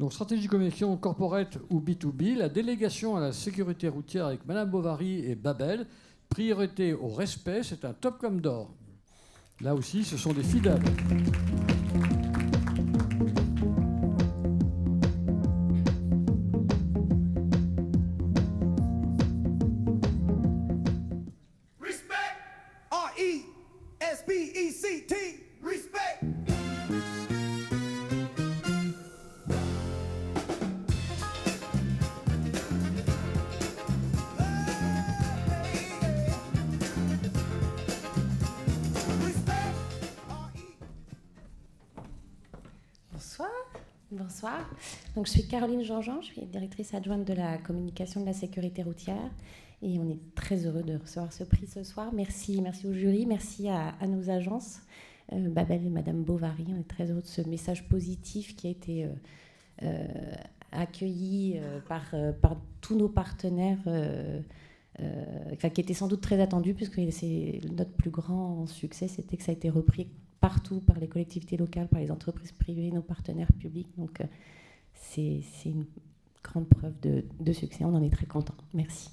Donc, stratégie de communication corporate ou B2B, la délégation à la sécurité routière avec Madame Bovary et Babel. Priorité au respect, c'est un top comme d'or. Là aussi, ce sont des fidèles. Respect. R-E-S-P-E-C-T. Respect. Bonsoir. Donc, je suis Caroline Jean-Jean, je suis directrice adjointe de la communication de la sécurité routière et on est très heureux de recevoir ce prix ce soir. Merci au jury, merci à nos agences, Babel et Madame Bovary. On est très heureux de ce message positif qui a été accueilli par tous nos partenaires, qui était sans doute très attendu puisque c'est notre plus grand succès, c'était que ça a été repris partout par les collectivités locales, par les entreprises privées, nos partenaires publics. Donc, c'est une grande preuve de succès. On en est très contents. Merci.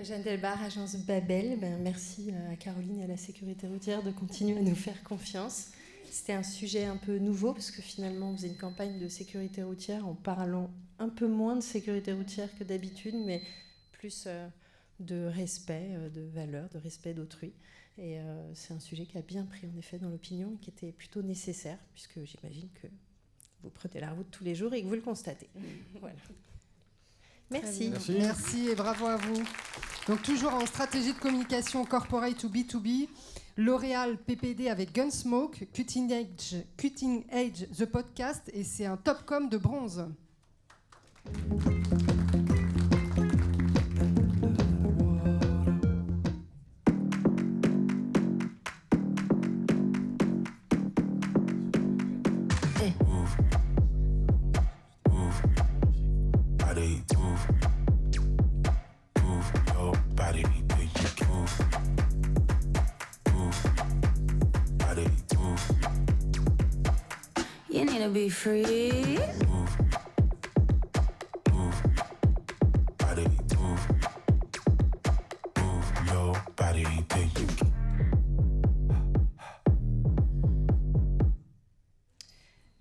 Jeanne Delbar, agence Babel. Merci à Caroline et à la sécurité routière de continuer à nous faire confiance. C'était un sujet un peu nouveau parce que finalement, on faisait une campagne de sécurité routière en parlant un peu moins de sécurité routière que d'habitude, mais plus de respect, de valeur, de respect d'autrui. Et c'est un sujet qui a bien pris en effet dans l'opinion et qui était plutôt nécessaire, puisque j'imagine que vous prenez la route tous les jours et que vous le constatez. Voilà. Merci. Merci et bravo à vous. Donc toujours en stratégie de communication corporate ou B2B, L'Oréal PPD avec Gunsmoke, Cutting Edge The Podcast, et c'est un Topcom de bronze. You need to be free.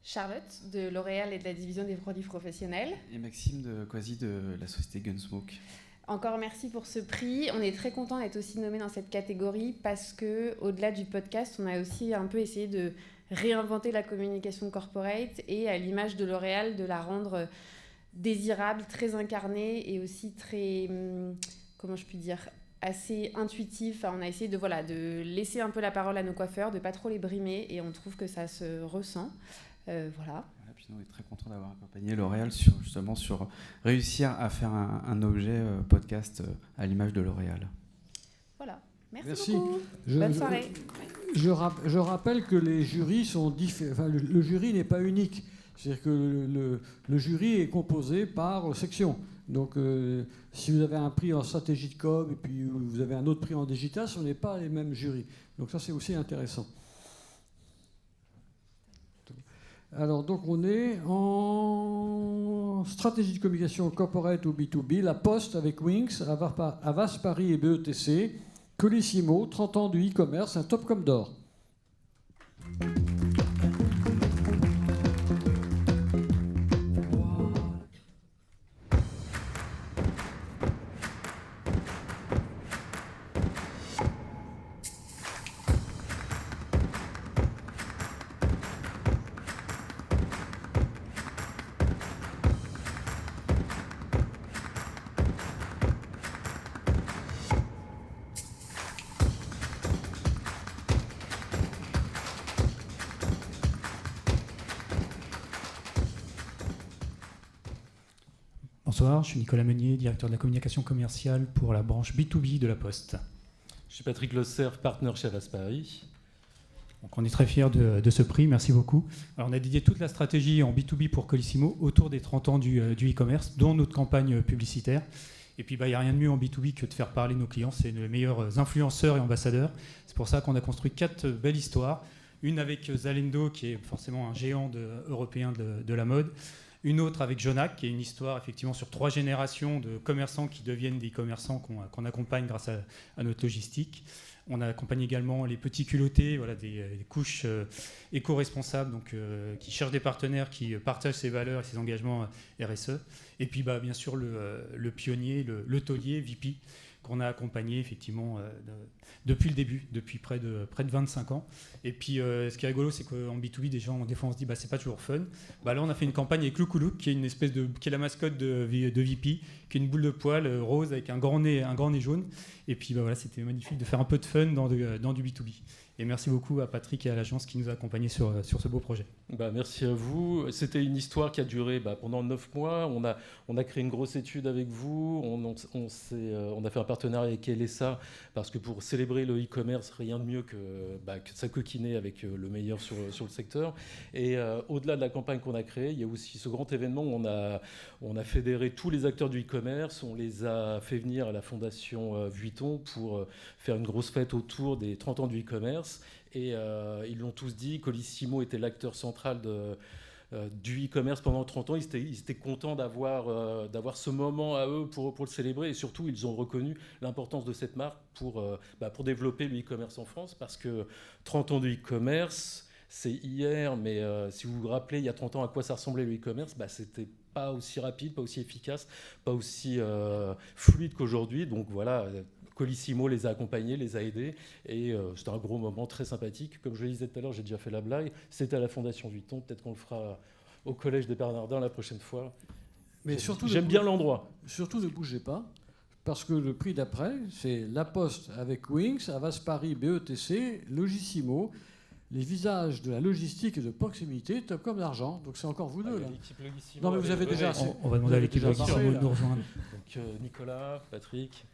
Charlotte de L'Oréal et de la division des produits professionnels. Et Maxime de Quasi de la société Gunsmoke. Encore merci pour ce prix. On est très content d'être aussi nommé dans cette catégorie parce que, au-delà du podcast, on a aussi un peu essayé de réinventer la communication corporate et, à l'image de L'Oréal, de la rendre désirable, très incarnée et aussi très, comment je puis dire, assez intuitive. Enfin, on a essayé de laisser un peu la parole à nos coiffeurs, de pas trop les brimer, et on trouve que ça se ressent. Voilà. Puis nous, on est très contents d'avoir accompagné L'Oréal sur réussir à faire un objet podcast à l'image de L'Oréal. Voilà. Merci beaucoup. Bonne soirée. Je rappelle que les jurys sont différents. Enfin, le jury n'est pas unique. C'est-à-dire que le jury est composé par section. Donc, si vous avez un prix en stratégie de com et puis vous avez un autre prix en digital, ce n'est pas les mêmes jurys. Donc ça, c'est aussi intéressant. Alors, donc, on est en stratégie de communication corporate ou B2B, La Poste avec Wings, Avas Paris et BETC, Colissimo, 30 ans du e-commerce, un Topcom d'or. Bonsoir, je suis Nicolas Meunier, directeur de la communication commerciale pour la branche B2B de La Poste. Je suis Patrick Losserf, partenaire chez Avas Paris. Donc on est très fiers de ce prix, merci beaucoup. Alors on a dédié toute la stratégie en B2B pour Colissimo autour des 30 ans du e-commerce, dont notre campagne publicitaire. Et puis il n'y a rien de mieux en B2B que de faire parler nos clients, c'est les meilleurs influenceurs et ambassadeurs. C'est pour ça qu'on a construit 4 belles histoires. Une avec Zalendo, qui est forcément un géant européen de la mode. Une autre avec Jonac, qui est une histoire effectivement sur 3 générations de commerçants qui deviennent des commerçants qu'on accompagne grâce à notre logistique. On accompagne également les petits culottés, voilà, des couches éco-responsables, donc, qui cherchent des partenaires qui partagent ses valeurs et ses engagements RSE. Et puis bien sûr le pionnier, le taulier, VP, qu'on a accompagné effectivement depuis le début, depuis près de 25 ans. Et puis ce qui est rigolo, c'est qu'en B2B, des fois on se dit c'est pas toujours fun. Là on a fait une campagne avec Look qui est la mascotte de VP, qui est une boule de poil rose avec un grand nez jaune. Et puis voilà, c'était magnifique de faire un peu de fun dans du B2B. Et merci beaucoup à Patrick et à l'agence qui nous a accompagnés sur ce beau projet. Merci à vous. C'était une histoire qui a duré pendant 9 mois. On a créé une grosse étude avec vous. On a fait un partenariat avec LSA parce que pour célébrer le e-commerce, rien de mieux que s'acoquiner avec le meilleur sur le secteur. Et au-delà de la campagne qu'on a créée, il y a aussi ce grand événement où on a fédéré tous les acteurs du e-commerce. On les a fait venir à la Fondation Vuitton pour faire une grosse fête autour des 30 ans du e-commerce. Et ils l'ont tous dit, Colissimo était l'acteur central du e-commerce pendant 30 ans. Ils étaient contents d'avoir ce moment à eux pour le célébrer. Et surtout, ils ont reconnu l'importance de cette marque pour développer le e-commerce en France. Parce que 30 ans de e-commerce, c'est hier. Mais si vous vous rappelez, il y a 30 ans, à quoi ça ressemblait le e-commerce, c'était pas aussi rapide, pas aussi efficace, pas aussi fluide qu'aujourd'hui. Donc voilà, Colissimo les a accompagnés, les a aidés, et c'était un gros moment très sympathique. Comme je le disais tout à l'heure, j'ai déjà fait la blague, c'était à la Fondation Vuitton, peut-être qu'on le fera au Collège des Bernardins la prochaine fois. Mais surtout, j'aime bien l'endroit. Surtout ne bougez pas, parce que le prix d'après, c'est La Poste avec Wings, Avas Paris, BETC, Logissimo, les visages de la logistique et de proximité, top comme l'argent. Donc c'est encore vous deux là. Non mais vous avez déjà... On va demander à l'équipe Logissimo de nous rejoindre. Donc Nicolas, Patrick...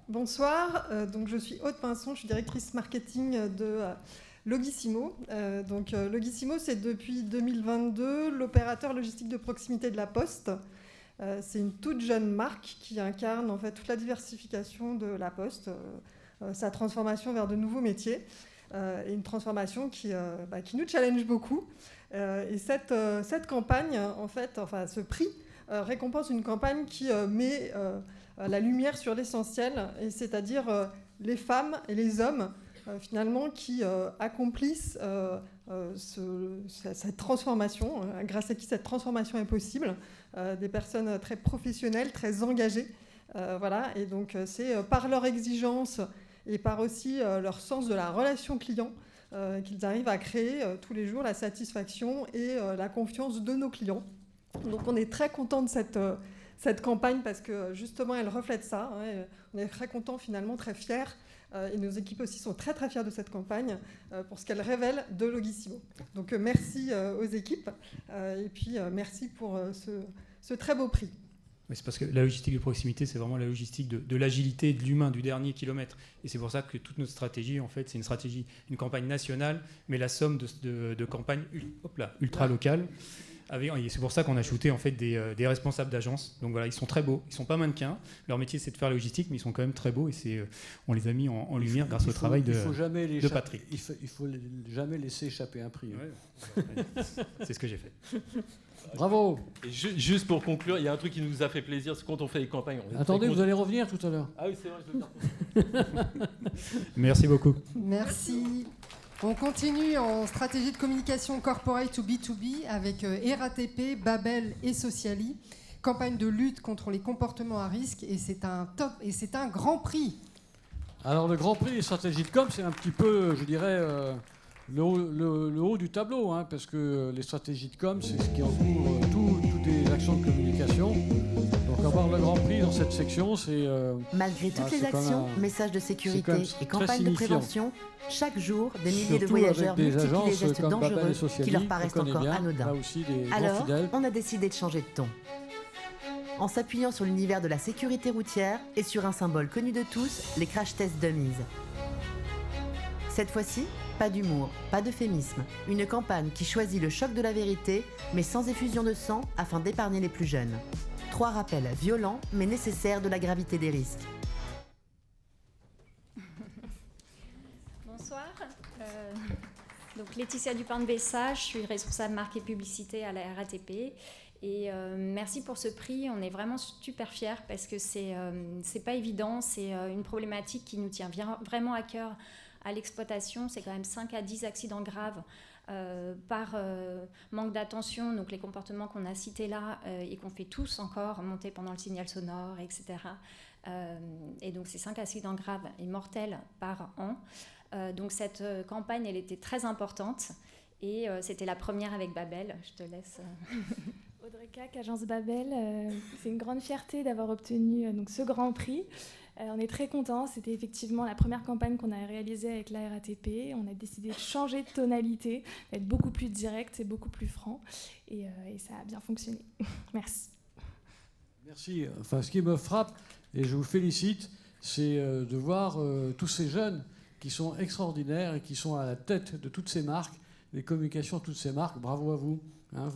Bonsoir, donc je suis Aude Pinson, je suis directrice marketing de Logissimo. Logissimo, c'est depuis 2022 l'opérateur logistique de proximité de la Poste. C'est une toute jeune marque qui incarne en fait toute la diversification de la Poste, sa transformation vers de nouveaux métiers, et une transformation qui nous challenge beaucoup. Et cette campagne, en fait, ce prix récompense une campagne qui met la lumière sur l'essentiel, et c'est-à-dire les femmes et les hommes finalement qui accomplissent cette transformation, grâce à qui cette transformation est possible, des personnes très professionnelles, très engagées. Voilà, et donc c'est par leur exigence et par aussi leur sens de la relation client qu'ils arrivent à créer tous les jours la satisfaction et la confiance de nos clients. Donc on est très content de cette campagne parce que justement elle reflète ça. On est très contents, finalement très fiers, et nos équipes aussi sont très très fiers de cette campagne pour ce qu'elle révèle de Logissimo. Donc merci aux équipes et puis merci pour ce très beau prix. Mais c'est parce que la logistique de proximité, c'est vraiment la logistique de l'agilité, de l'humain, du dernier kilomètre. Et c'est pour ça que toute notre stratégie, en fait, c'est une campagne nationale, mais la somme de campagnes ultra locales. Et c'est pour ça qu'on a shooté en fait des responsables d'agence. Donc voilà, ils sont très beaux, ils sont pas mannequins. Leur métier c'est de faire la logistique, mais ils sont quand même très beaux et on les a mis en lumière grâce au travail de Patrick. Il faut jamais laisser échapper un prix. Ouais. C'est ce que j'ai fait. Bravo. Et juste pour conclure, il y a un truc qui nous a fait plaisir, c'est quand on fait les campagnes. Attendez, vous allez revenir tout à l'heure. Ah oui, c'est vrai, je veux dire. Merci beaucoup. Merci. On continue en stratégie de communication corporate ou B2B avec RATP, Babel et Sociali. Campagne de lutte contre les comportements à risque et c'est un grand prix. Alors le grand prix des stratégies de com, c'est un petit peu, je dirais, le haut du tableau, hein, parce que les stratégies de com, c'est ce qui entoure toutes les actions de communication. Donc Donc avoir le Grand Prix dans cette section, c'est... Malgré toutes les c'est quand actions, même messages de c'est sécurité quand même et très campagnes de signifiant. prévention, chaque jour, des milliers de Surtout voyageurs avec des multiplient les agences gestes comme Babel et dangereux Sociali, qui leur qu'on paraissent connaît encore bien, anodins. là aussi des grands Alors, fidèles. on a décidé de changer de ton. En s'appuyant sur l'univers de la sécurité routière et sur un symbole connu de tous, les crash tests dummies. Cette fois-ci, pas d'humour, pas d'euphémisme. Une campagne qui choisit le choc de la vérité, mais sans effusion de sang afin d'épargner les plus jeunes. 3 rappels violents mais nécessaires de la gravité des risques. Bonsoir. Donc Laetitia Dupin-de-Bessa, je suis responsable marque et publicité à la RATP. Et merci pour ce prix, on est vraiment super fiers parce que c'est pas évident, c'est une problématique qui nous tient vraiment à cœur à l'exploitation. C'est quand même 5 à 10 accidents graves par manque d'attention, donc les comportements qu'on a cités là et qu'on fait tous encore monter pendant le signal sonore, etc. Et donc c'est 5 accidents graves et mortels par an. Donc cette campagne, elle était très importante et c'était la première avec Babel. Je te laisse... Audrey Cac, agence Babel, c'est une grande fierté d'avoir obtenu donc, ce grand prix. On est très contents, c'était effectivement la première campagne qu'on a réalisée avec la RATP. On a décidé de changer de tonalité, d'être beaucoup plus direct et beaucoup plus franc. Et ça a bien fonctionné. Merci. Merci. Enfin, ce qui me frappe, et je vous félicite, c'est de voir tous ces jeunes qui sont extraordinaires et qui sont à la tête de toutes ces marques, les communications de toutes ces marques. Bravo à vous. Hein,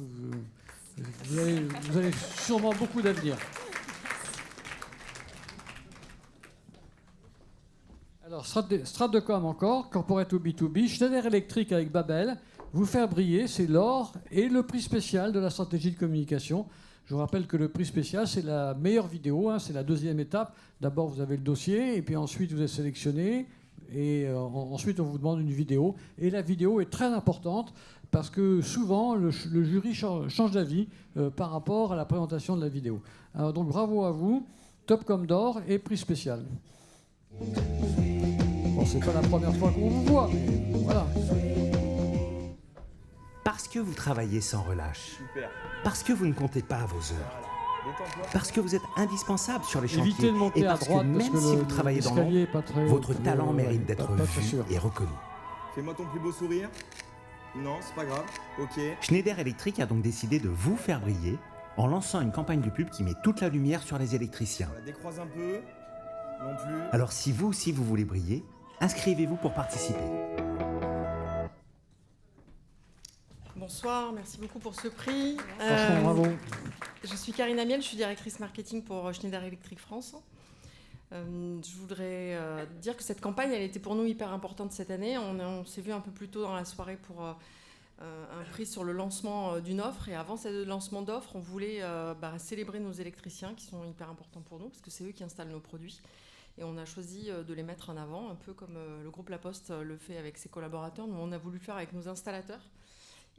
vous avez sûrement beaucoup d'avenir. Alors, Strat2Com encore, Corporate ou B2B, Schneider Electric avec Babel, vous faire briller, c'est l'or et le prix spécial de la stratégie de communication. Je vous rappelle que le prix spécial, c'est la meilleure vidéo, hein, c'est la deuxième étape. D'abord, vous avez le dossier, et puis ensuite, vous êtes sélectionné, et ensuite, on vous demande une vidéo. Et la vidéo est très importante, parce que souvent, le jury change d'avis par rapport à la présentation de la vidéo. Alors, donc, bravo à vous, top comme d'or et prix spécial. Bon, c'est pas la première fois qu'on vous voit, mais voilà. Parce que vous travaillez sans relâche. Super. Parce que vous ne comptez pas vos heures. Détends-toi. Parce que vous êtes indispensable sur les chantiers. Évitez de monter et à parce droite, que parce même que si vous travaillez dans l'escalier est l'ombre, pas très- votre talent ouais, mérite d'être pas très vu sûr. et reconnu. Fais-moi ton plus beau sourire. Non, c'est pas grave. Ok. Schneider Electric a donc décidé de vous faire briller en lançant une campagne de pub qui met toute la lumière sur les électriciens. On la décroise un peu. Non plus. Alors si vous aussi vous voulez briller, inscrivez-vous pour participer. Bonsoir, merci beaucoup pour ce prix. Franchement, bravo. Je suis Karine Amiel, je suis directrice marketing pour Schneider Electric France. Je voudrais dire que cette campagne, elle était pour nous hyper importante cette année. On s'est vu un peu plus tôt dans la soirée pour un prix sur le lancement d'une offre. Et avant ce lancement d'offre, on voulait célébrer nos électriciens qui sont hyper importants pour nous parce que c'est eux qui installent nos produits. Et on a choisi de les mettre en avant, un peu comme le groupe La Poste le fait avec ses collaborateurs. Nous, on a voulu le faire avec nos installateurs.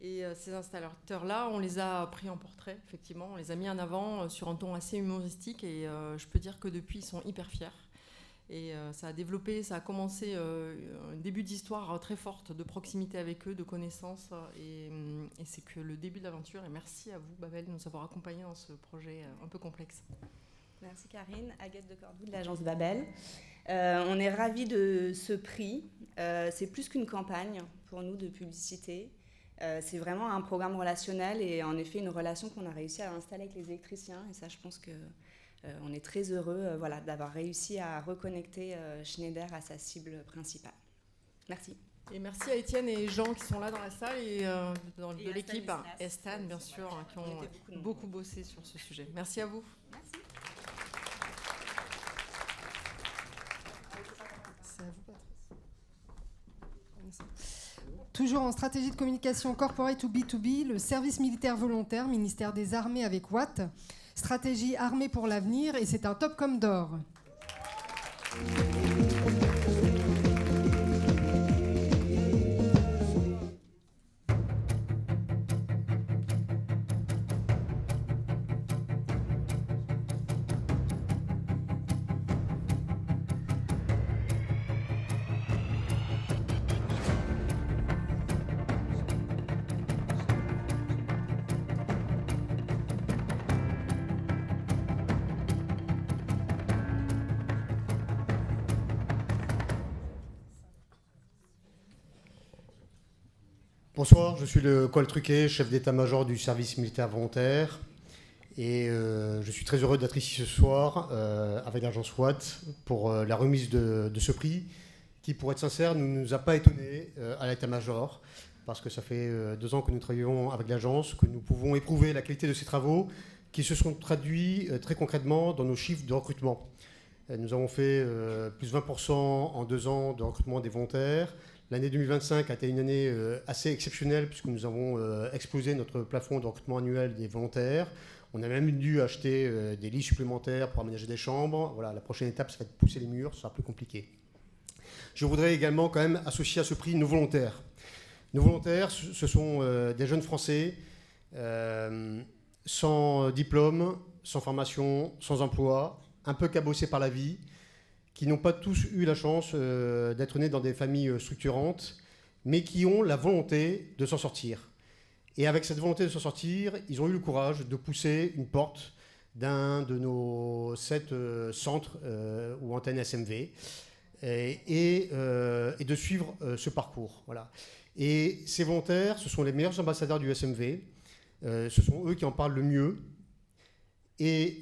Et ces installateurs-là, on les a pris en portrait, effectivement. On les a mis en avant sur un ton assez humoristique. Et je peux dire que depuis, ils sont hyper fiers. Et ça a développé, ça a commencé un début d'histoire très forte de proximité avec eux, de connaissances. Et c'est que le début de l'aventure. Et merci à vous, Babel, de nous avoir accompagnés dans ce projet un peu complexe. Merci Karine, Agathe de Cordoue de l'agence Babel. On est ravis de ce prix. C'est plus qu'une campagne pour nous de publicité. C'est vraiment un programme relationnel et en effet une relation qu'on a réussi à installer avec les électriciens. Et ça, je pense qu'on est très heureux d'avoir réussi à reconnecter Schneider à sa cible principale. Merci. Et merci à Étienne et Jean qui sont là dans la salle et de l'équipe, et Stan bien sûr, qui ont beaucoup bossé sur ce sujet. Merci à vous. Merci. C'est à vous, Patrice. Toujours en stratégie de communication corporate ou B2B, le service militaire volontaire, ministère des Armées avec Watt, stratégie armée pour l'avenir, et c'est un top comme d'or. Bonsoir, je suis le Col Truquet, chef d'état-major du service militaire volontaire. Et je suis très heureux d'être ici ce soir avec l'agence Watt pour la remise de ce prix qui, pour être sincère, ne nous a pas étonnés à l'état-major parce que ça fait 2 ans que nous travaillons avec l'agence, que nous pouvons éprouver la qualité de ces travaux qui se sont traduits très concrètement dans nos chiffres de recrutement. Nous avons fait plus 20% en 2 ans de recrutement des volontaires. L'année 2025 a été une année assez exceptionnelle puisque nous avons explosé notre plafond de recrutement annuel des volontaires. On a même dû acheter des lits supplémentaires pour aménager des chambres. Voilà, la prochaine étape, ça va être pousser les murs, ce sera plus compliqué. Je voudrais également quand même associer à ce prix nos volontaires. Nos volontaires, ce sont des jeunes Français sans diplôme, sans formation, sans emploi, un peu cabossés par la vie, qui n'ont pas tous eu la chance d'être nés dans des familles structurantes, mais qui ont la volonté de s'en sortir. Et avec cette volonté de s'en sortir, ils ont eu le courage de pousser une porte d'un de nos 7 centres ou antennes SMV et de suivre ce parcours. Voilà. Et ces volontaires, ce sont les meilleurs ambassadeurs du SMV. Ce sont eux qui en parlent le mieux. Et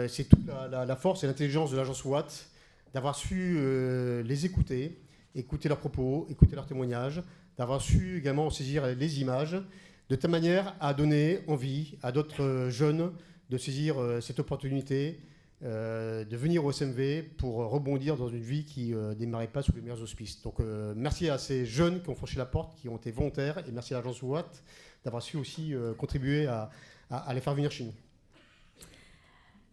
c'est toute la force et l'intelligence de l'agence Watt d'avoir su les écouter leurs propos, écouter leurs témoignages, d'avoir su également saisir les images, de telle manière à donner envie à d'autres jeunes de saisir cette opportunité de venir au SMV pour rebondir dans une vie qui ne démarrait pas sous les meilleurs auspices. Donc merci à ces jeunes qui ont franchi la porte, qui ont été volontaires, et merci à l'agence Watt d'avoir su aussi contribuer à les faire venir chez nous.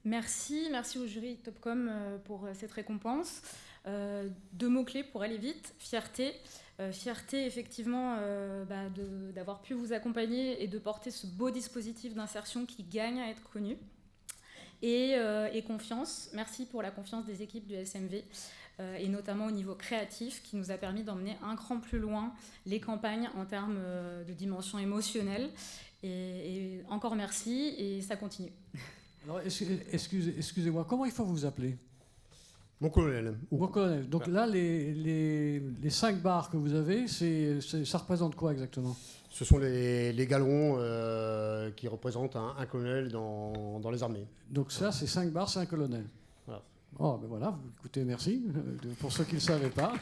Merci au jury Topcom pour cette récompense. 2 mots-clés pour aller vite. Fierté. Fierté, effectivement, d'avoir pu vous accompagner et de porter ce beau dispositif d'insertion qui gagne à être connu. Et confiance. Merci pour la confiance des équipes du SMV, et notamment au niveau créatif, qui nous a permis d'emmener un cran plus loin les campagnes en termes de dimension émotionnelle. Et encore merci, et ça continue. Alors, excusez-moi, comment il faut vous appeler ? Mon colonel. Mon colonel. Donc là, les 5 barres que vous avez, ça représente quoi exactement ? Ce sont les galons qui représentent un colonel dans les armées. Donc ça, c'est 5 barres, c'est un colonel. Voilà. Oh, ben voilà, écoutez, merci, pour ceux qui ne le savaient pas.